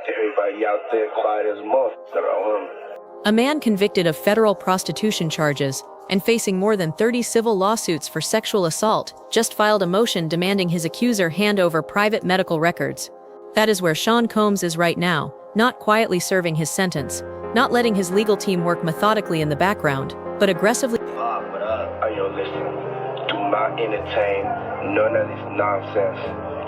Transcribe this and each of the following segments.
Everybody out there quiet as monsters. A man convicted of federal prostitution charges and facing more than 30 civil lawsuits for sexual assault just filed a motion demanding his accuser hand over private medical records. That is where Sean Combs is right now, not quietly serving his sentence, not letting his legal team work methodically in the background, but aggressively Listen, do not entertain none of this nonsense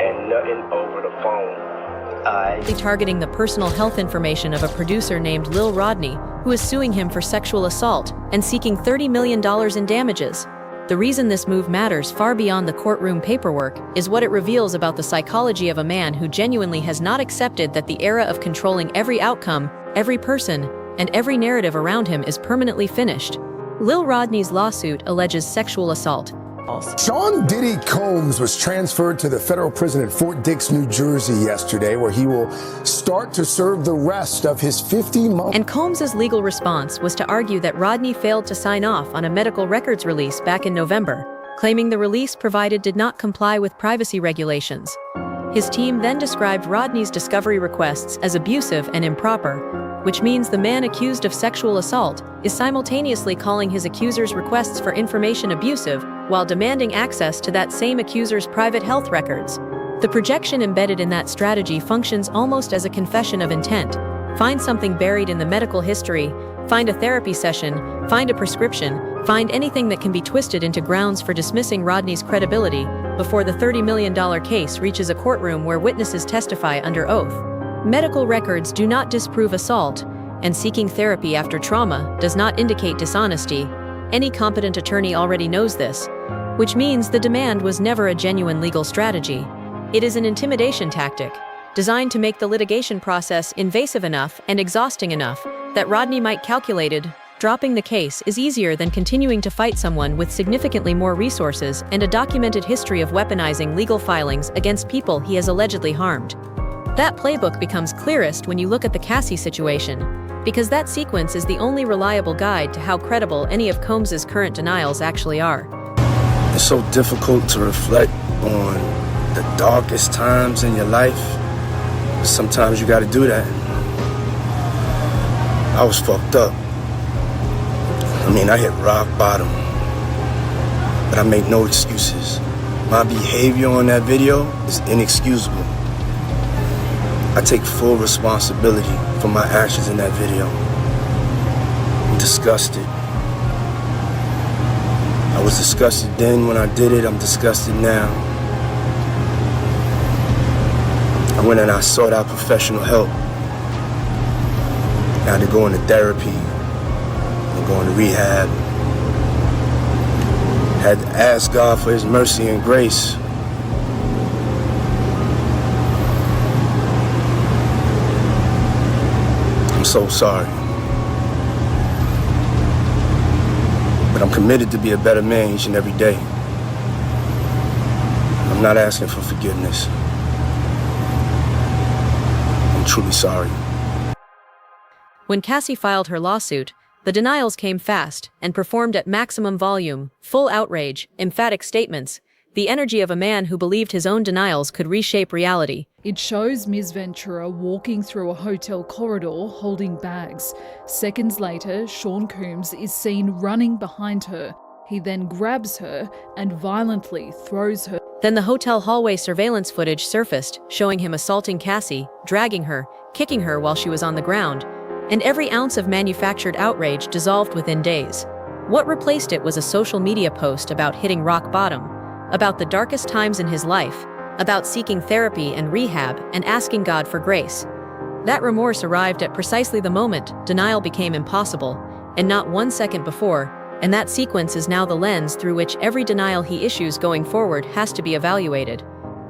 and nothing over the phone. targeting the personal health information of a producer named Lil Rodney, who is suing him for sexual assault and seeking $30 million in damages. The reason this move matters far beyond the courtroom paperwork is what it reveals about the psychology of a man who genuinely has not accepted that the era of controlling every outcome, every person, and every narrative around him is permanently finished. Lil Rodney's lawsuit alleges sexual assault. Sean Diddy Combs was transferred to the federal prison in Fort Dix, New Jersey yesterday, where he will start to serve the rest of his 50-month. And Combs's legal response was to argue that Rodney failed to sign off on a medical records release back in November, claiming the release provided did not comply with privacy regulations. His team then described Rodney's discovery requests as abusive and improper, which means the man accused of sexual assault is simultaneously calling his accuser's requests for information abusive while demanding access to that same accuser's private health records. The projection embedded in that strategy functions almost as a confession of intent. Find something buried in the medical history, find a therapy session, find a prescription, find anything that can be twisted into grounds for dismissing Rodney's credibility before the $30 million case reaches a courtroom where witnesses testify under oath. Medical records do not disprove assault, and seeking therapy after trauma does not indicate dishonesty. Any competent attorney already knows this, which means the demand was never a genuine legal strategy. It is an intimidation tactic, designed to make the litigation process invasive enough and exhausting enough that Rodney might calculated dropping the case is easier than continuing to fight someone with significantly more resources and a documented history of weaponizing legal filings against people he has allegedly harmed. That playbook becomes clearest when you look at the Cassie situation, because that sequence is the only reliable guide to how credible any of Combs's current denials actually are. It's so difficult to reflect on the darkest times in your life, but sometimes you gotta do that. I was fucked up. I hit rock bottom, but I make no excuses. My behavior on that video is inexcusable. I take full responsibility for my actions in that video. I'm disgusted. I was disgusted then when I did it, I'm disgusted now. I went and I sought out professional help. I had to go into therapy, and go into rehab. Had to ask God for His mercy and grace. I'm so sorry. But I'm committed to be a better man each and every day. I'm not asking for forgiveness. I'm truly sorry. When Cassie filed her lawsuit, the denials came fast and performed at maximum volume, full outrage, emphatic statements, the energy of a man who believed his own denials could reshape reality. It shows Ms. Ventura walking through a hotel corridor holding bags. Seconds later, Sean Combs is seen running behind her. He then grabs her and violently throws her. Then the hotel hallway surveillance footage surfaced, showing him assaulting Cassie, dragging her, kicking her while she was on the ground, and every ounce of manufactured outrage dissolved within days. What replaced it was a social media post about hitting rock bottom, about the darkest times in his life, about seeking therapy and rehab and asking God for grace. That remorse arrived at precisely the moment denial became impossible, and not 1 second before, and that sequence is now the lens through which every denial he issues going forward has to be evaluated.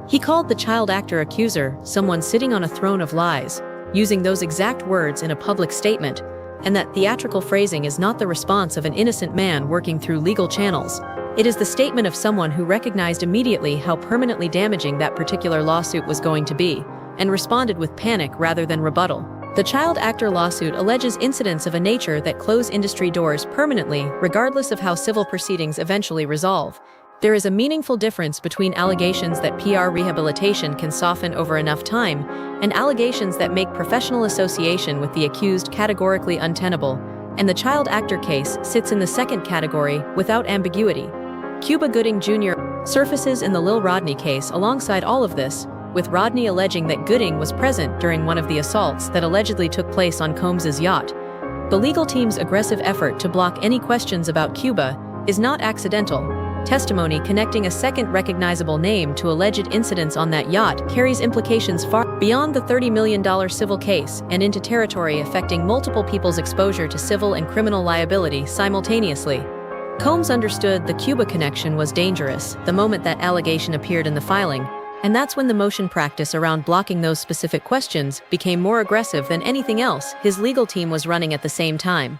He called the child actor accuser someone sitting on a throne of lies, using those exact words in a public statement, and that theatrical phrasing is not the response of an innocent man working through legal channels. It is the statement of someone who recognized immediately how permanently damaging that particular lawsuit was going to be, and responded with panic rather than rebuttal. The child actor lawsuit alleges incidents of a nature that close industry doors permanently, regardless of how civil proceedings eventually resolve. There is a meaningful difference between allegations that PR rehabilitation can soften over enough time and allegations that make professional association with the accused categorically untenable, and the child actor case sits in the second category without ambiguity. Cuba Gooding Jr. surfaces in the Lil Rodney case alongside all of this, with Rodney alleging that Gooding was present during one of the assaults that allegedly took place on Combs's yacht. The legal team's aggressive effort to block any questions about Cuba is not accidental. Testimony connecting a second recognizable name to alleged incidents on that yacht carries implications far beyond the $30 million civil case and into territory affecting multiple people's exposure to civil and criminal liability simultaneously. Combs understood the Cuba connection was dangerous the moment that allegation appeared in the filing, and that's when the motion practice around blocking those specific questions became more aggressive than anything else his legal team was running at the same time.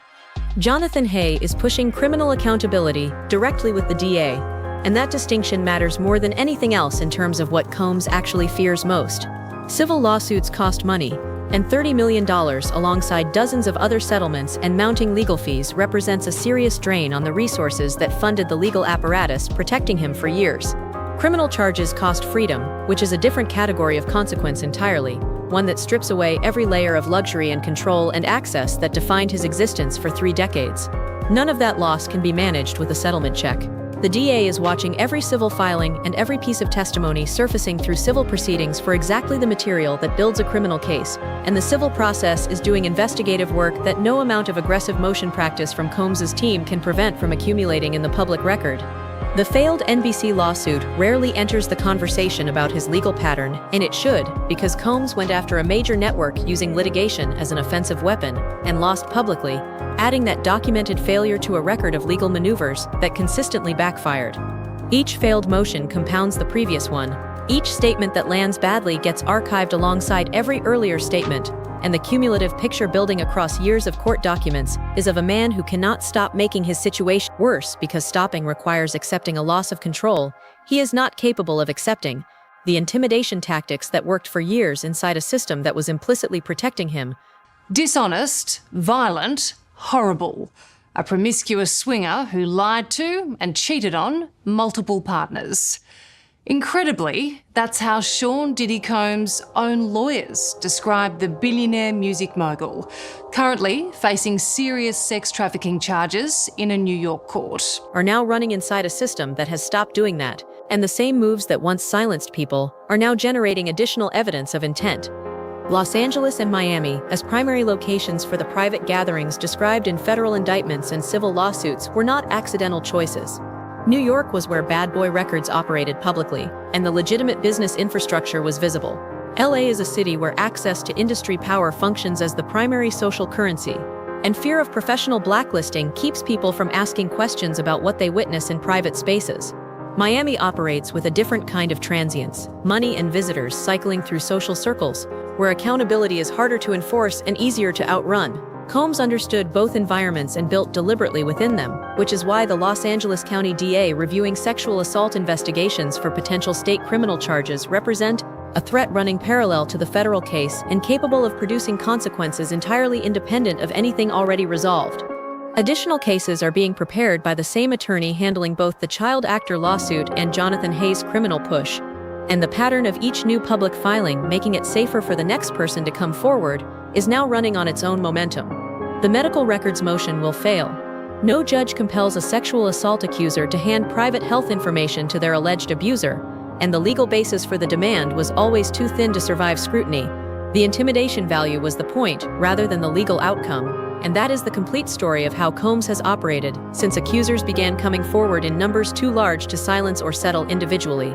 Jonathan Hay is pushing criminal accountability directly with the DA, and that distinction matters more than anything else in terms of what Combs actually fears most. Civil lawsuits cost money, and $30 million alongside dozens of other settlements and mounting legal fees represents a serious drain on the resources that funded the legal apparatus protecting him for years. Criminal charges cost freedom, which is a different category of consequence entirely, one that strips away every layer of luxury and control and access that defined his existence for 3 decades. None of that loss can be managed with a settlement check. The DA is watching every civil filing and every piece of testimony surfacing through civil proceedings for exactly the material that builds a criminal case, and the civil process is doing investigative work that no amount of aggressive motion practice from Combs's team can prevent from accumulating in the public record. The failed NBC lawsuit rarely enters the conversation about his legal pattern, and it should, because Combs went after a major network using litigation as an offensive weapon and lost publicly, adding that documented failure to a record of legal maneuvers that consistently backfired. Each failed motion compounds the previous one. Each statement that lands badly gets archived alongside every earlier statement, and the cumulative picture building across years of court documents is of a man who cannot stop making his situation worse because stopping requires accepting a loss of control he is not capable of accepting, the intimidation tactics that worked for years inside a system that was implicitly protecting him. Dishonest, violent, horrible. A promiscuous swinger who lied to and cheated on multiple partners. Incredibly, that's how Sean Diddy Combs' own lawyers describe the billionaire music mogul, currently facing serious sex trafficking charges in a New York court. Are now running inside a system that has stopped doing that, and the same moves that once silenced people are now generating additional evidence of intent. Los Angeles and Miami, as primary locations for the private gatherings described in federal indictments and civil lawsuits, were not accidental choices. New York was where Bad Boy Records operated publicly, and the legitimate business infrastructure was visible. LA is a city where access to industry power functions as the primary social currency, and fear of professional blacklisting keeps people from asking questions about what they witness in private spaces. Miami operates with a different kind of transience, money and visitors cycling through social circles, where accountability is harder to enforce and easier to outrun. Combs understood both environments and built deliberately within them, which is why the Los Angeles County DA reviewing sexual assault investigations for potential state criminal charges represent a threat running parallel to the federal case and capable of producing consequences entirely independent of anything already resolved. Additional cases are being prepared by the same attorney handling both the child actor lawsuit and Jonathan Hay's criminal push, and the pattern of each new public filing making it safer for the next person to come forward is now running on its own momentum. The medical records motion will fail. No judge compels a sexual assault accuser to hand private health information to their alleged abuser, and the legal basis for the demand was always too thin to survive scrutiny. The intimidation value was the point, rather than the legal outcome, and that is the complete story of how Combs has operated since accusers began coming forward in numbers too large to silence or settle individually.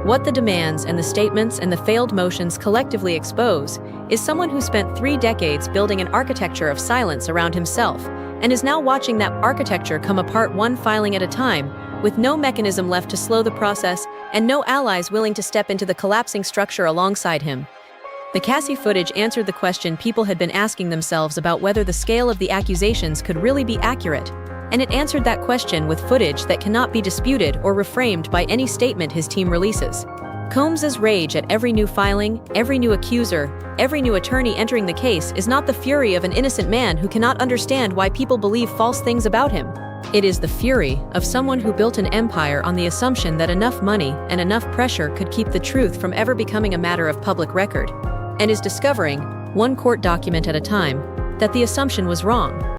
What the demands and the statements and the failed motions collectively expose is someone who spent 3 decades building an architecture of silence around himself and is now watching that architecture come apart one filing at a time, with no mechanism left to slow the process and no allies willing to step into the collapsing structure alongside him. The Cassie footage answered the question people had been asking themselves about whether the scale of the accusations could really be accurate, and it answered that question with footage that cannot be disputed or reframed by any statement his team releases. Combs's rage at every new filing, every new accuser, every new attorney entering the case is not the fury of an innocent man who cannot understand why people believe false things about him. It is the fury of someone who built an empire on the assumption that enough money and enough pressure could keep the truth from ever becoming a matter of public record, and is discovering, one court document at a time, that the assumption was wrong.